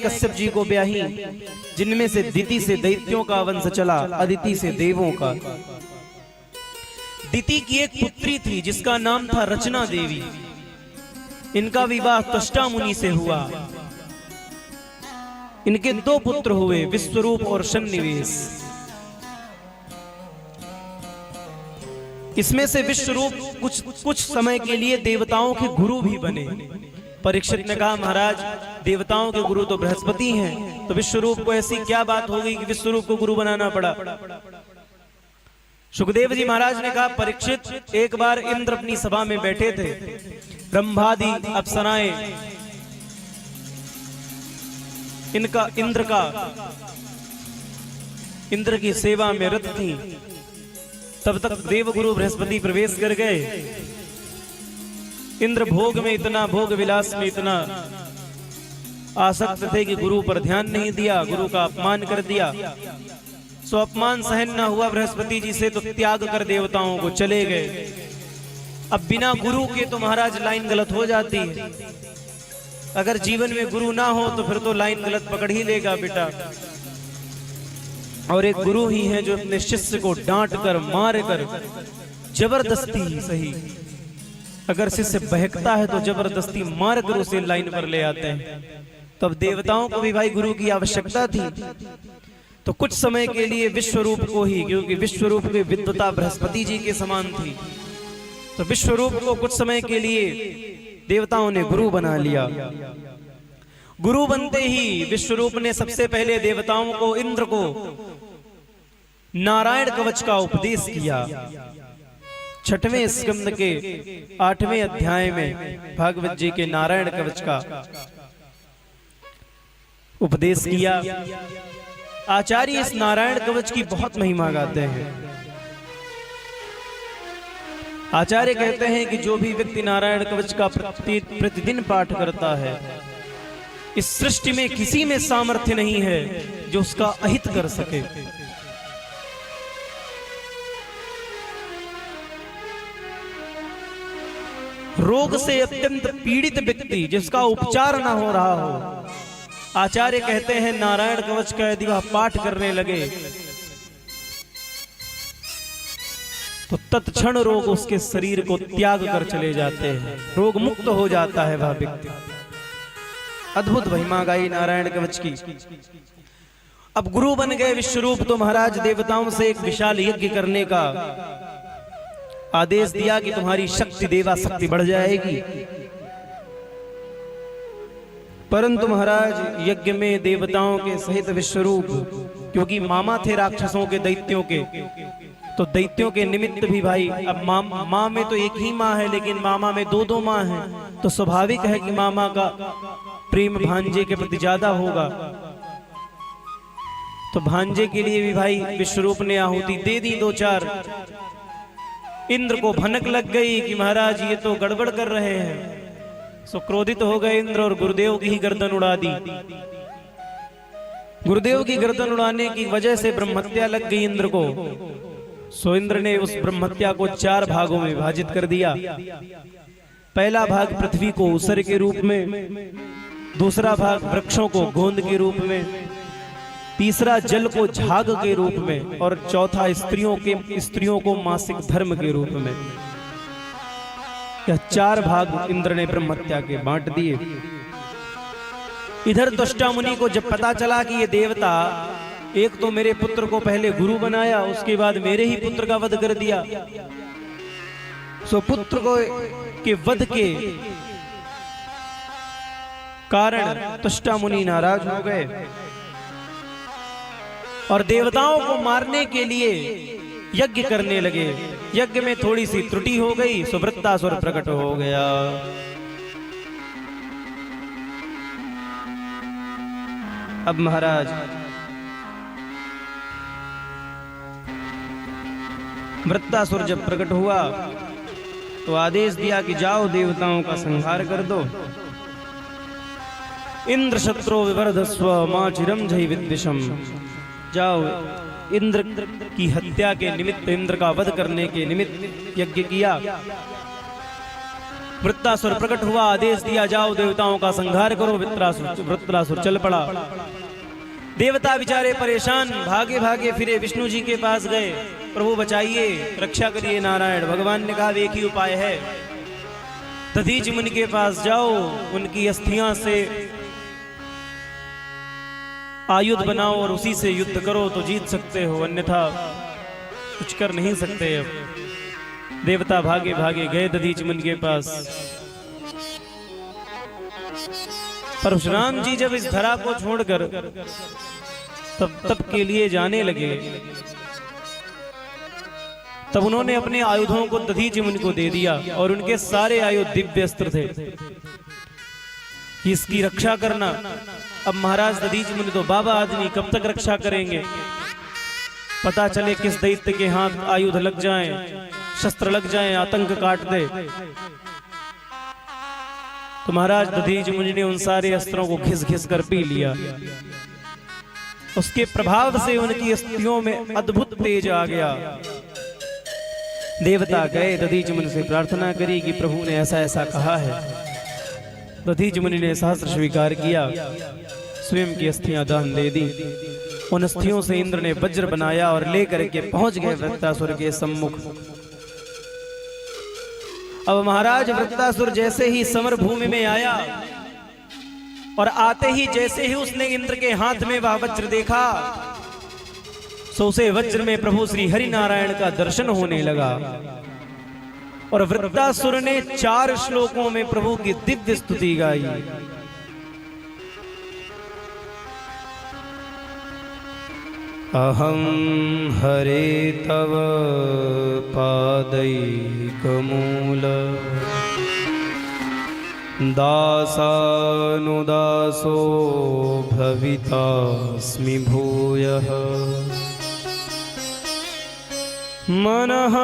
कश्यप जी को ब्याही, जिनमें से दिति से दैत्यों का वंश चला, अदिति से देवों का। दिति की एक पुत्री थी जिसका नाम था रचना देवी। इनका विवाह त्वष्टा मुनि से हुआ। इनके दो पुत्र हुए, विश्वरूप और सन्निवेश। इसमें से विश्वरूप कुछ समय के लिए देवताओं के गुरु भी बने। परीक्षित ने कहा, महाराज देवताओं के गुरु तो बृहस्पति हैं, तो विश्वरूप को ऐसी क्या बात हो गई कि विश्वरूप को गुरु बनाना पड़ा। सुखदेव जी महाराज ने कहा, परीक्षित एक बार इंद्र अपनी सभा में बैठे थे। ब्रह्मादि अप्सराएं इंद्र की सेवा में रत थी। तब तक देवगुरु बृहस्पति प्रवेश कर गए। इंद्र भोग विलास में इतना आसक्त थे कि गुरु पर ध्यान नहीं दिया, गुरु का अपमान कर दिया। सो अपमान सहन न हुआ बृहस्पति जी से, तो त्याग कर देवताओं को चले गए। अब बिना गुरु के तो महाराज लाइन गलत हो जाती है। अगर जीवन में गुरु ना हो तो फिर तो लाइन गलत पकड़ ही लेगा बेटा। और एक गुरु ही है जो अपने शिष्य को डांट कर, मार कर, जबरदस्ती ही सही, अगर शिष्य बहकता है तो जबरदस्ती मार कर उसे लाइन पर ले आते हैं। तब देवताओं को भी भाई गुरु की आवश्यकता थी। तो कुछ समय के लिए विश्वरूप को ही, क्योंकि विश्वरूप की विद्वता बृहस्पति जी के समान थी, तो विश्वरूप को कुछ समय के लिए देवताओं ने गुरु बना लिया। गुरु बनते ही विश्वरूप ने सबसे पहले देवताओं को, इंद्र को नारायण कवच का उपदेश किया। 6वें स्कंद के 8वें अध्याय में भागवत जी के नारायण कवच का उपदेश किया। आचार्य इस नारायण कवच की बहुत महिमा गाते हैं। आचार्य कहते हैं कि जो भी व्यक्ति नारायण कवच का प्रतिदिन पाठ करता है, इस सृष्टि में किसी में सामर्थ्य नहीं है जो उसका अहित कर सके। रोग से अत्यंत पीड़ित व्यक्ति जिसका उपचार ना हो रहा हो, आचार्य कहते हैं नारायण कवच का यदि वह पाठ करने लगे तो तत्क्षण रोग उसके शरीर को त्याग कर चले जाते हैं, रोग मुक्त हो जाता है वह व्यक्ति। अद्भुत महिमा गाई नारायण कवच की। अब गुरु बन गए विश्वरूप, तो महाराज देवताओं से एक विशाल यज्ञ करने का आदेश दिया कि तुम्हारी शक्ति, देवा शक्ति बढ़ जाएगी। परंतु महाराज यज्ञ में देवताओं के सहित विश्वरूप, क्योंकि मामा थे राक्षसों के, दैत्यों के, तो दैत्यों के निमित्त भी भाई, अब माँ में तो एक ही माँ है, लेकिन मामा में दो माँ हैं, तो स्वाभाविक है कि मामा का प्रेम भांजे के प्रति ज्यादा होगा। तो भांजे के लिए भी भाई विश्वरूप ने आहुति दे दी 2-4। इंद्र को भनक लग गई कि महाराज ये तो गड़बड़ कर रहे हैं। सो क्रोधित हो गए इंद्र और गुरुदेव की ही गर्दन उड़ा दी। गुरुदेव की गर्दन उड़ाने की वजह से ब्रह्महत्या लग गई इंद्र को। सो इंद्र ने उस ब्रह्महत्या को 4 भागों में विभाजित कर दिया। पहला भाग पृथ्वी को उसर के रूप में, दूसरा भाग वृक्षों को गोंद के रूप में, तीसरा जल को झाग के रूप में, और चौथा स्त्रियों को मासिक धर्म के रूप में। यह 4 भाग इंद्र ने ब्रह्महत्या के बांट दिए। इधर त्वष्टा मुनि को जब पता चला कि ये देवता एक तो मेरे पुत्र को पहले गुरु बनाया, उसके बाद मेरे ही पुत्र का वध कर दिया, सो पुत्र को के वध के कारण त्वष्टा मुनि नाराज हो गए और देवताओं को मारने के लिए यज्ञ करने लगे। यज्ञ में थोड़ी सी त्रुटि हो गई, सो वृत्तासुर प्रकट हो गया। अब महाराज वृत्तासुर जब प्रकट हुआ तो आदेश दिया कि जाओ देवताओं का संहार कर दो। इंद्र शत्रो विवर्धस्व मां चिरम जय विद्विषम। जाओ, इंद्र की हत्या के निमित्त, इंद्र का वध करने के निमित्त यज्ञ किया। वृत्रासुर प्रकट हुआ, आदेश दिया जाओ देवताओं का संहार करो। वृत्रासुर चल पड़ा। देवता बेचारे परेशान, भागे भागे फिरे विष्णु जी के पास गए, प्रभु बचाइए, रक्षा करिए नारायण। भगवान ने कहा एक ही उपाय है, दधीच मुनि के पास जाओ, उनकी अस्थियां से आयुध बनाओ और उसी से युद्ध करो तो जीत सकते हो, अन्यथा कुछ कर नहीं सकते। अब देवता भागे भागे गए दधीच मुनि के पास। परशुराम जी जब इस धरा को छोड़कर तब के लिए जाने लगे, तब उन्होंने अपने आयुधों को दधीच मुनि को दे दिया और उनके सारे आयुध दिव्य अस्त्र थे कि इसकी रक्षा करना। अब महाराज दधीच मुनि तो बाबा आदमी, कब तक रक्षा करेंगे? पता चले किस दैत्य के हाथ आयुध लग जाएं, शस्त्र लग जाएं, आतंक काट दे। तो महाराज दधीच मुनि ने उन सारे अस्त्रों को घिस घिस कर पी लिया। उसके प्रभाव से उनकी अस्थियों में अद्भुत तेज आ गया। देवता गए दधीच मुनि से प्रार्थना करी कि प्रभु ने ऐसा ऐसा कहा है। दधीच मुनि ने सहस्त्र स्वीकार किया, स्वयं की अस्थियां दान दे दी। उन अस्थियों से इंद्र ने वज्र बनाया और लेकर के पहुंच गए वृत्रासुर के सम्मुख। अब महाराज वृत्रासुर जैसे ही समर भूमि में आया और आते ही जैसे ही उसने इंद्र के हाथ में वह वज्र देखा, सो उसे वज्र में प्रभु श्री हरि नारायण का दर्शन होने लगा। और वृत्रासुर ने 4 श्लोकों में प्रभु की दिव्य स्तुति गाई। अहं हरे तव पादैकमूल दासानुदासो भवितास्मि भूयः मनः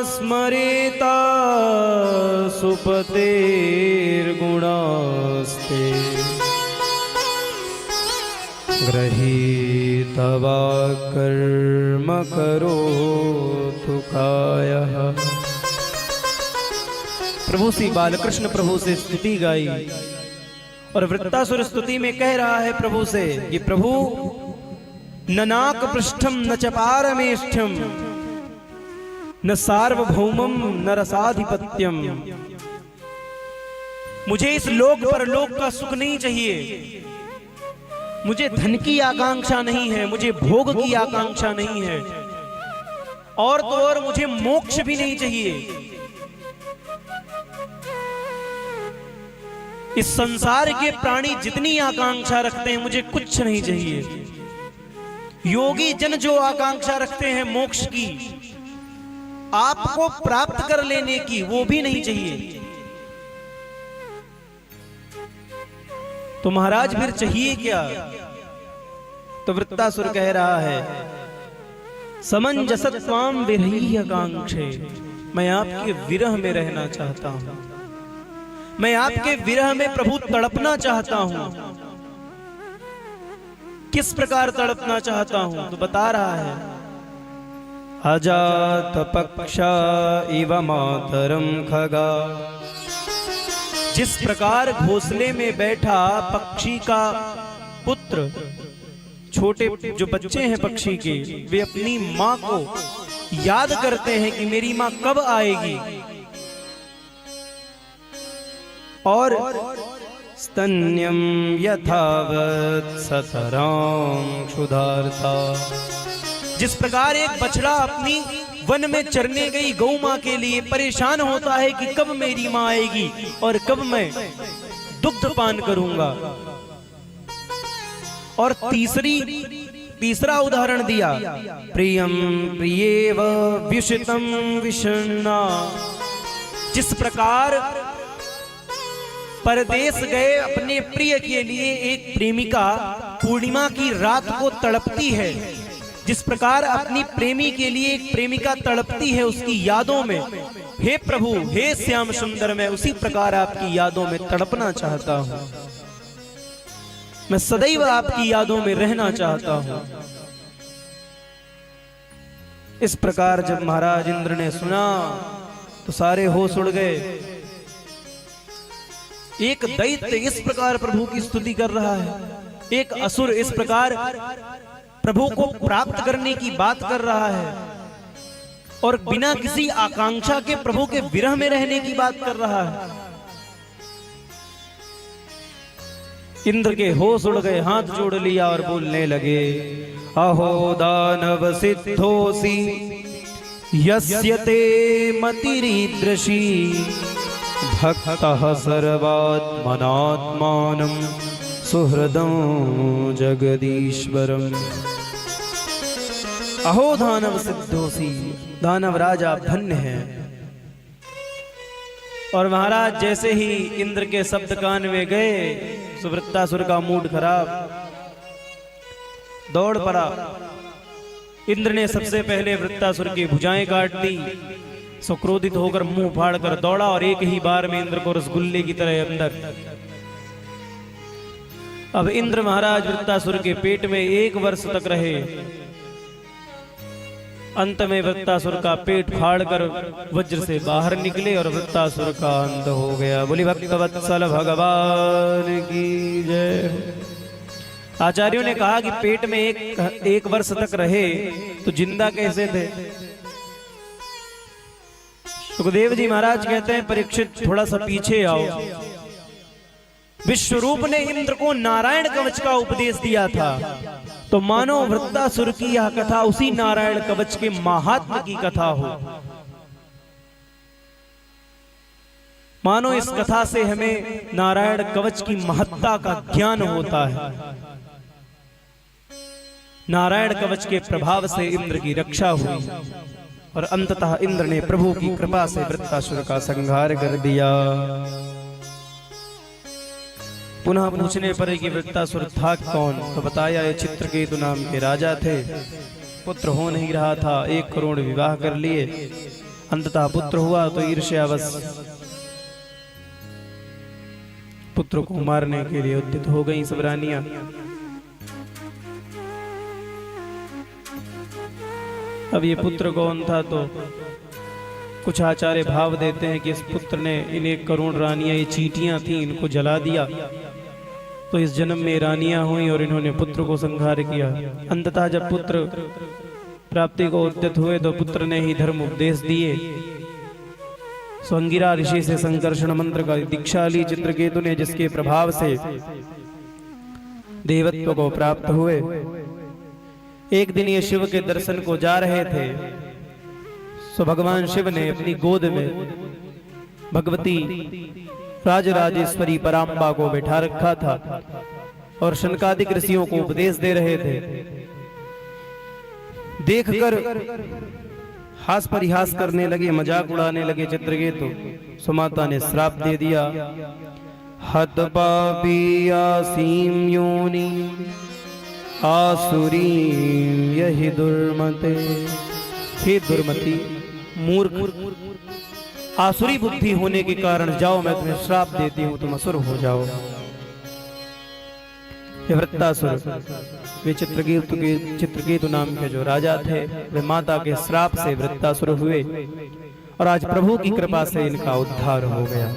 स्मरेता सुपतेर्गुणास्ते गृहीतवा कर्म करोतु कायः। प्रभु श्री बालकृष्ण प्रभु से स्तुति गाई और वृत्रासुर स्तुति में कह रहा है प्रभु से कि प्रभु न नाक पृष्ठम न च पारमेष्ठ्यम न सार्वभौमम न रसाधिपत्यम। मुझे इस लोक पर लोक का सुख नहीं चाहिए, मुझे धन की आकांक्षा नहीं है, मुझे भोग की आकांक्षा नहीं है, और तो और मुझे मोक्ष भी नहीं चाहिए। इस संसार के प्राणी जितनी आकांक्षा रखते हैं, मुझे कुछ नहीं चाहिए। योगी जन जो आकांक्षा रखते हैं मोक्ष की, आपको प्राप्त कर लेने की, वो भी नहीं चाहिए। तो महाराज फिर चाहिए क्या? तो वृत्रासुर कह रहा है समंजसत्वाम विरही आकांक्षे, मैं आपके विरह में रहना चाहता हूं, मैं आपके विरह में प्रभु तड़पना चाहता हूं। किस प्रकार तड़पना चाहता हूं? तो बता रहा है अजात पक्षा इव मातरम खगा। जिस प्रकार घोंसले में बैठा पक्षी का पुत्र, छोटे जो बच्चे हैं पक्षी के, वे अपनी माँ को याद करते हैं कि मेरी माँ कब आएगी, और स्तन्यम यथावत सतरां क्षुधार्ता। जिस प्रकार एक बछड़ा अपनी वन में चरने गई गौ माँ के लिए परेशान होता है कि कब मेरी माँ आएगी और कब मैं दुग्ध पान करूंगा। और तीसरा उदाहरण दिया प्रियम प्रियेव व्युषितम विषण्णा। जिस प्रकार परदेश गए अपने प्रिय के लिए एक प्रेमिका पूर्णिमा की रात को तड़पती है, जिस प्रकार अपनी प्रेमी के लिए एक प्रेमिका तड़पती है उसकी यादों में, हे प्रभु हे श्याम सुंदर, मैं उसी प्रकार आपकी यादों में तड़पना चाहता हूं, मैं सदैव आपकी यादों में रहना चाहता हूं। इस प्रकार जब महाराज इंद्र ने सुना तो सारे होश उड़ गए। एक दैत्य इस प्रकार प्रभु की स्तुति कर रहा है, एक असुर इस प्रकार प्रभु को प्राप्त करने की बात कर रहा है और बिना किसी आकांक्षा के प्रभु के विरह में रहने की बात कर रहा है। इंद्र के होश उड़ गए, हाथ जोड़ लिया और बोलने लगे, अहो दानव सिद्धोसी यस्य ते मतिरीदृशी भक्तः सर्वात्मनात्मानं सुहृदं जगदीश्वरम्। अहो दानव सिद्धोसी, दानव राजा धन्य है। और महाराज जैसे ही इंद्र के शब्द कान में गए, सुवृत्तासुर का मूड खराब, दौड़ पड़ा। इंद्र ने सबसे पहले वृत्तासुर की भुजाएं काट दी। सुक्रोधित होकर मुंह फाड़ कर दौड़ा और एक ही बार में इंद्र को रसगुल्ले की तरह अंदर। अब इंद्र महाराज वृत्तासुर के पेट में 1 वर्ष तक रहे। अंत में वृत्तासुर का पेट फाड़कर वज्र से बाहर निकले और वृत्तासुर का अंत हो गया। बोली भक्तवत्सल भगवान की जय। आचार्यों ने कहा कि पेट में एक वर्ष तक रहे तो जिंदा कैसे थे? सुखदेव जी महाराज कहते हैं, परीक्षित थोड़ा सा पीछे आओ। विश्वरूप ने इंद्र को नारायण कवच का उपदेश दिया था, तो मानो वृत्तासुर की यह कथा उसी नारायण कवच के महात्म्य की कथा हो। मानो इस कथा से हमें नारायण कवच की महत्ता का ज्ञान होता है। नारायण कवच के प्रभाव से इंद्र की रक्षा हुई और अंततः इंद्र ने प्रभु की कृपा से वृत्तासुर का संहार कर दिया। पुनः पूछने पर कि वृत्तासुर था कौन, तो बताया ये चित्रकेतु नाम के राजा थे। पुत्र हो नहीं रहा था, 1 करोड़ विवाह कर लिए, अंततः पुत्र हुआ तो ईर्ष्यावश पुत्र को मारने के लिए उद्यत हो गई सब रानियां। अब ये पुत्र कौन था, तो कुछ आचार्य भाव देते हैं कि इस पुत्र ने इन 1 करोड़ रानियां, ये चींटियां थी, इनको जला दिया, तो इस जन्म में रानियां हुई और इन्होंने पुत्र को संहार किया। अंततः जब पुत्र प्राप्ति को उद्यत हुए तो पुत्र ने ही धर्म उपदेश दिए। स्वंगिरा ऋषि से संकर्षण मंत्र का दीक्षा ली चित्रकेतु ने, जिसके प्रभाव से देवत्व को प्राप्त हुए। एक दिन ये शिव के दर्शन को जा रहे थे, सो भगवान शिव ने अपनी गोद में भगवती राजराजेश्वरी परांबा को बैठा रखा था और शनकादिक ऋषियों को उपदेश दे रहे थे। देखकर हास परिहास करने लगे, मजाक उड़ाने लगे चित्रकेतु। सो माता ने श्राप दे दिया, हत पापी आसीम योनि आसुरी यही दुर्मते। हे दुर्मति, मूर्ख, आसुरी बुद्धि होने के कारण जाओ, मैं तुम्हें श्राप देती हूं, तुम असुर हो जाओ। ये वृत्तासुर वे चित्रकेतु नाम के जो राजा थे, वे माता के श्राप से वृत्तासुर हुए और आज प्रभु की कृपा से इनका उद्धार हो गया।